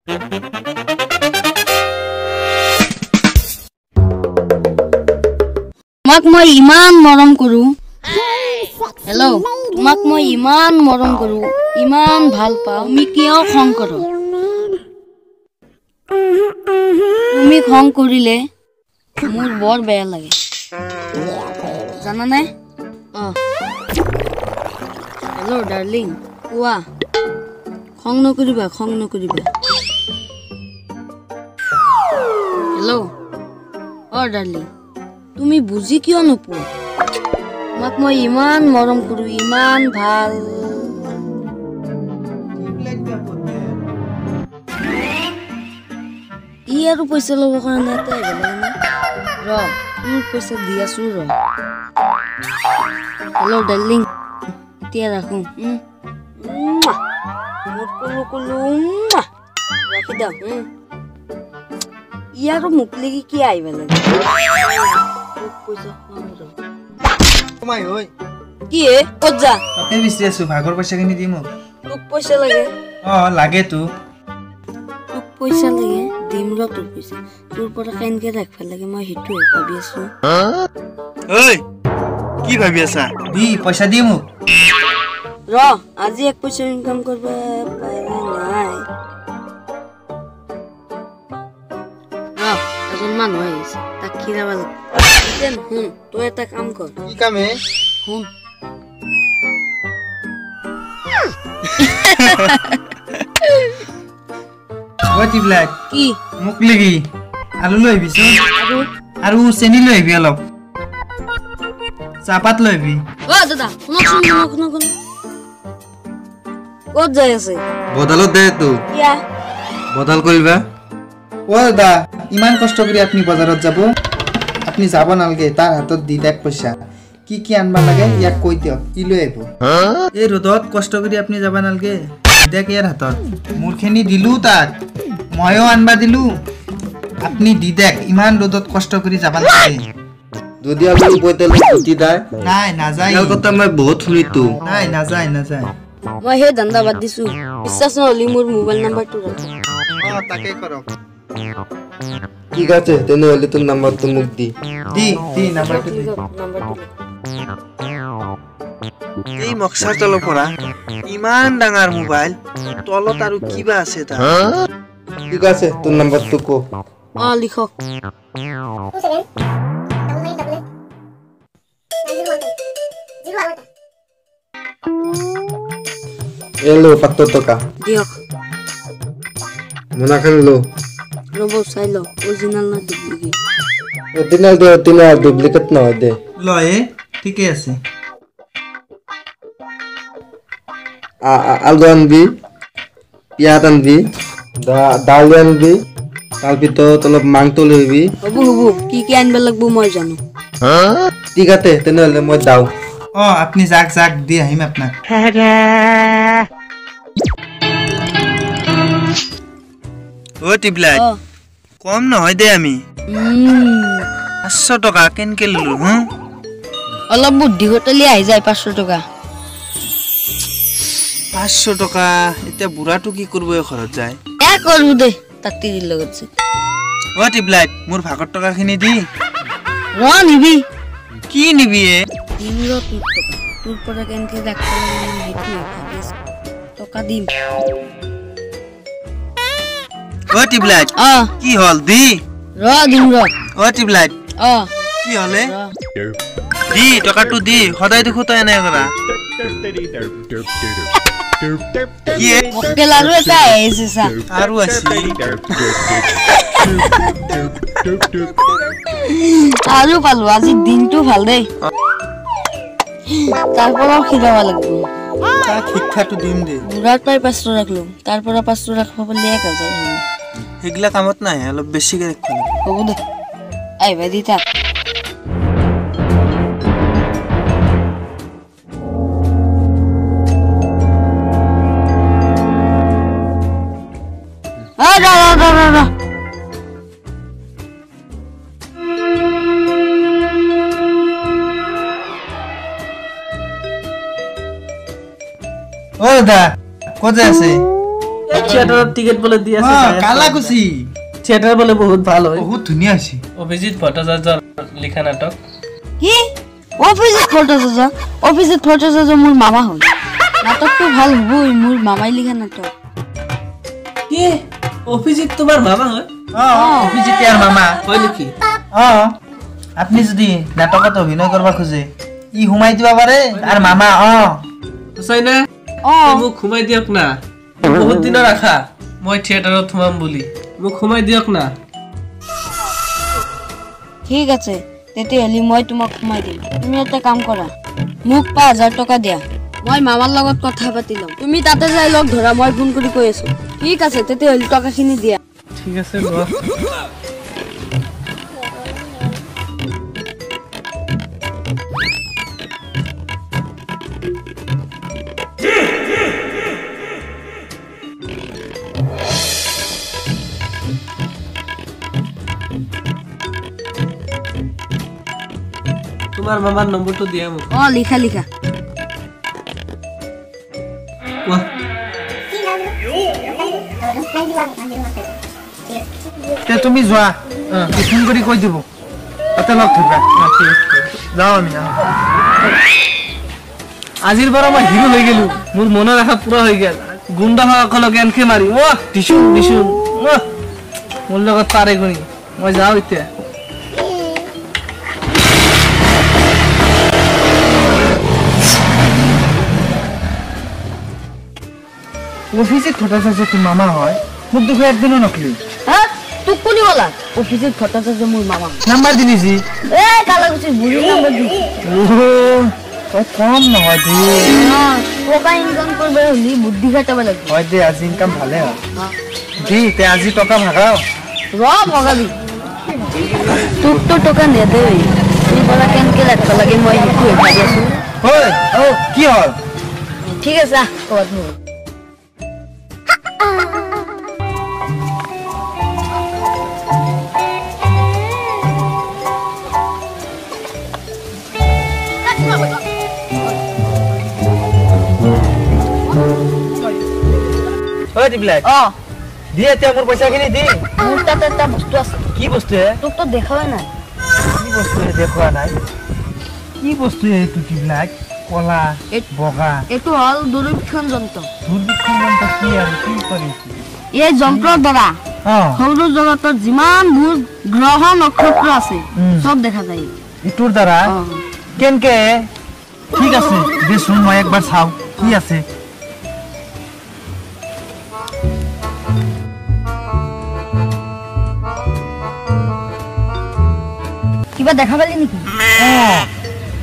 তোমাক মই ইমান মৰম কৰো হেল্ল' তোমাক মই ইমান মৰম কৰো ইমান ভাল পাওঁ তুমি কিয় খং কৰা তুমি খং কৰিলে মোৰ বৰ বেয়া লাগে জানা নাই হেল্ল' ডাৰ্লিং কোৱা খং নকৰিবা হেল্ল' ডাৰ্লিং তুমি বুজি কিয় নোপোৱা তোমাক মই ইমান মৰম কৰো ইমান ভাল ই আৰু পইচা ল'ব কাৰণে তোৰ পইচা দি আছো হেল্ল' ডাৰ্লিং এতিয়া ৰাখো ৰাখি দাও ই আৰু মোক লাগি কি আহিব লাগে কি ক'ত যা তাতে বিচাৰি আছো ভাগৰ পইচাখিনি দি মোক তোক পইচা লাগে লাগে তোক পইচা লাগে দিম তোৰ পইচা তোৰ পৰা কেনেকে ৰাখিব লাগে মই সেইটো ভাবি আছো কি ভাবি আছা দি পইচা দি মোক আজি এক পইচা ইনকাম কৰবা নাই এজন মানুহ আহিছে তাক খিৰাব লাগে শুন তই এটা কাম কৰ কি কামে শুন কি মোক লাগি আলু লৈ আহিবিছো আৰু চেনি লৈ আহিবি অলপ চাহপাত লৈ আহিবি দাদা শুনক ক'ত যাই আছে বদালত দে তো বদাল কৰিবা দাদা ইমান কষ্ট কৰি আপুনি বজাৰত যাব আপুনি যাব নালাগে তাৰ হাতত দি দেখ পইচা কি আনবা লাগে ইয়াক কৈ দিয়ক ই লৈ আহিব এই ৰ'দত কষ্ট কৰি আপুনি যাব নালাগে দেখ ইয়াৰ হাতত মোৰখিনি দিলো তাক ময়ো আনবা দিলো আপুনি দি দেখ ইমান ৰ'দত কষ্ট কৰি যাব নালাগে যদি আপুনি পইতেল উঠি যায় নাই নাযায় ইয়াৰ কথা মই বহুত শুনিতো নাই নাযায় মই সেই ধান্দা বাদ দিছো বিশ্বাস নহ'লে মোৰ মোবাইল নাম্বাৰটো ৰাখ তাকে কৰক ঠিক আছে তেনেহ'লে তোৰ নাম্বাৰটো মোক দি নাম্বাৰটো দি এই মক্সাৰ তলৰ পৰা ইমান ডাঙৰ মোবাইল তলত আৰু কিবা আছে তাৰ ঠিক আছে তোৰ নাম্বাৰটো কো লিখক এলো ৭০ টকা দিয়ক মোনাখন লো ৰ'ব চাই ল অৰিজিনাল না ডুপ্লিকেট অৰিজিনাল ডুপ্লিকেট নহয় দে লয়ে ঠিকে আছে আলু আনবি পিয়াজ আনবি দালি আনবি তাৰ ভিতৰত অলপ মাংস লৈ আহিবি হ'ব কি আনিব লাগিব মই জানো ঠিক আছে তেনেহ'লে মই যাওঁ আপুনি যাক দি আহিম আপোনাক টিপলাই কম নহয় দে আমি 500 টকা কেনকে ললো অলপ বুদ্ধি ঘটলি আহি যায় 500 টকা 500 টকা এতিয়া বুঢ়াটো কি কৰিব ঘৰত যায় কৰো দে তাতি দি লগত টিপলাই মোৰ ভাগৰ টকাখিনি দি নিবি কি নিবি তোৰ পৰা কেনকে ৰাখিব টকা দিম টিপলাই কি হল দি দিম টিপলাই কি হলে দি টকাটো দি সদায় দেখো তই এনে কৰা আৰু এটা আহিছে চা আৰু আছে আৰু পালো আজি দিনটো ভাল দেই তাৰ পৰা খিৰাব লাগিব তাক শিক্ষাটো দিম দে বুঢ়াৰ পৰাই 500 ৰাখলো তাৰ পৰা 500 ৰাখিব পাৰিলে 1000 সেইগিলা কামত নাই অলপ বেছিকে ৰাখিব হ'ব দে আহিবা দি থাক দাদা ক'ত আছে থিয়েটাৰত টিকেট বলে দি আছে কালাকুছি থিয়েটাৰ বলে বহুত ভাল হয় বহুত ধুনীয়া হৈছে অভিজিৎ ভট্টাচাৰ্যৰ লিখা নাটক কি অভিজিৎ ভট্টাচাৰ্য মোৰ মামা হয় নাটকটো ভাল হ'বই মোৰ মামাই লিখা নাটক কি অভিজিৎ তোমাৰ মামা হয় অভিজিৎ ইয়াৰ মামা হয় নেকি আপনি যদি নাটকত অভিনয় কৰিব খোজে ই সোমাই দিব পাৰে আৰু মামা সঁচাই না মোক সোমাই দিয়ক না বহুত দিনৰ আশা মই থিয়েটাৰত সোমাম বুলি মোক সোমাই দিয়ক না ঠিক আছে তেতিয়াহ'লে মই তোমাক সোমাই দিম তুমি এটা কাম কৰা মোক 5000 টকা দিয়া মই মামাৰ লগত কথা পাতি লম তুমি তাতে যাই লগ ধৰা মই ফোন কৰি কৈ আছো ঠিক আছে তেতিয়াহ'লে টকাখিনি দিয়া ঠিক আছে লোৱা তোমাৰ মামাৰ নম্বৰটো দিয়া মোক লিখা তুমি যোৱা ফোন কৰি কৈ দিব তাতে লগ ধৰিবা যাওঁ আমি আজিৰ পৰা মই হিৰো হৈ গেলো মোৰ মনৰ আশা পুৰা হৈ গেল গুণ্ডা সকলক এনকে মাৰি দিছো মোৰ লগত পাৰে কৰি মই যাওঁ এতিয়া অভিজিৎ ভট্টাচাৰ্য তোৰ মামা হয় মোক দেখো একদিনো নকলি তোক কোনে ক'লা অভিজিৎ ভট্টাচাৰ্য মোৰ মামা নাম্বাৰ দিলি যি কালাকুচিৰ বুঢ়ী নম্বৰ দি কম নহয় টকা ইনকাম কৰিব হ'লে বুদ্ধি খাটাব লাগিব হয় দে আজি ইনকাম ভালে হয় তে আজি টকা ভাগাও ভগাবি তোকতো টকা নেদেই তোৰ পৰা কেনেকে লাগিব লাগে মই সেইটো ভাবি আছো কি হ'ল ঠিক আছে ক'বাত মোৰ দি এতিয়া মোৰ পইচাখিনি দি মোৰ তাত এটা বস্তু আছে কি বস্তু তোকতো দেখাই নাই কি বস্তু দেখুওৱা নাই কি বস্তু এইটো টিবিলাক কলা বগা এইটো হ'ল দূৰবীক্ষণ যন্ত্ৰ দূৰবীক্ষণ যন্ত্ৰ কি আৰু কি কৰিছে এই যন্ত্ৰৰ দ্বাৰা সৌৰ জগতৰ যিমানবোৰ গ্ৰহ নক্ষত্ৰ আছে চব দেখা যায় ইটোৰ দ্বাৰা কেনকে ঠিক আছে দেচোন মই একবাৰ চাওঁ কি আছে কিবা দেখা পালি নেকি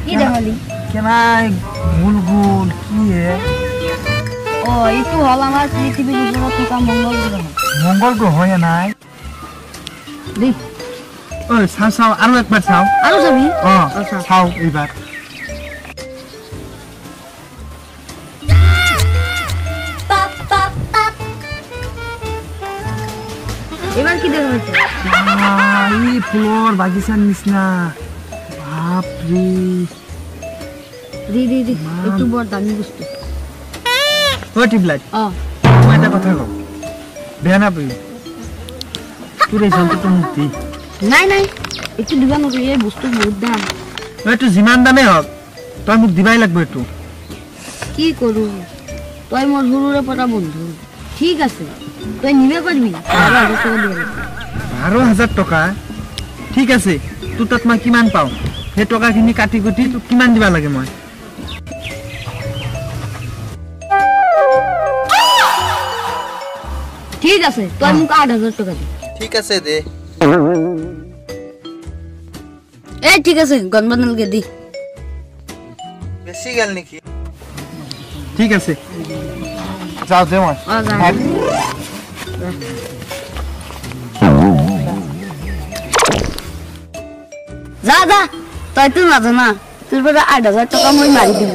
কি দেখালি কেনাই গোল গোল কি এইটো হ'ল আমাৰ পৃথিৱীৰ ওপৰত থকা মংগল গ্ৰহ মংগল গ্ৰহ নাই চাওঁ আৰু একবাৰ চাওঁ আৰু চাবি চাওঁ এইবাৰ এইবাৰ কি দেখা পাইছে এই ফুলৰ বাগিচাৰ নিচিনা বাপৰে এইটো বৰ দামী বস্তু টিউবলাইট মই এটা কথা কওঁ বেয়া নাপাবি তোৰ এই যন্ত্ৰটো মোক দি নাই এইটো দিবা নোৱাৰি এই বস্তু বহুত দাম এইটো যিমান দামেই হওক তই মোক দিবাই লাগিব এইটো কি কৰোঁ তই মোৰ সৰুৰে পৰা বন্ধু ঠিক আছে তই নিব পাৰিবি 12,000 টকা ঠিক আছে তোৰ তাত মই কিমান পাওঁ সেই টকাখিনি কাটি কুটি তোক কিমান দিবা লাগে মই ঠিক আছে তই মোক 8,000 টকা দি ঠিক আছে দে ঠিক আছে গণ বানালকে দি বেছি গেল নেকি ঠিক আছে যাও দে মই যা তই তো নাজানা তোৰ পৰা 8,000 টকা মই মাৰি দিম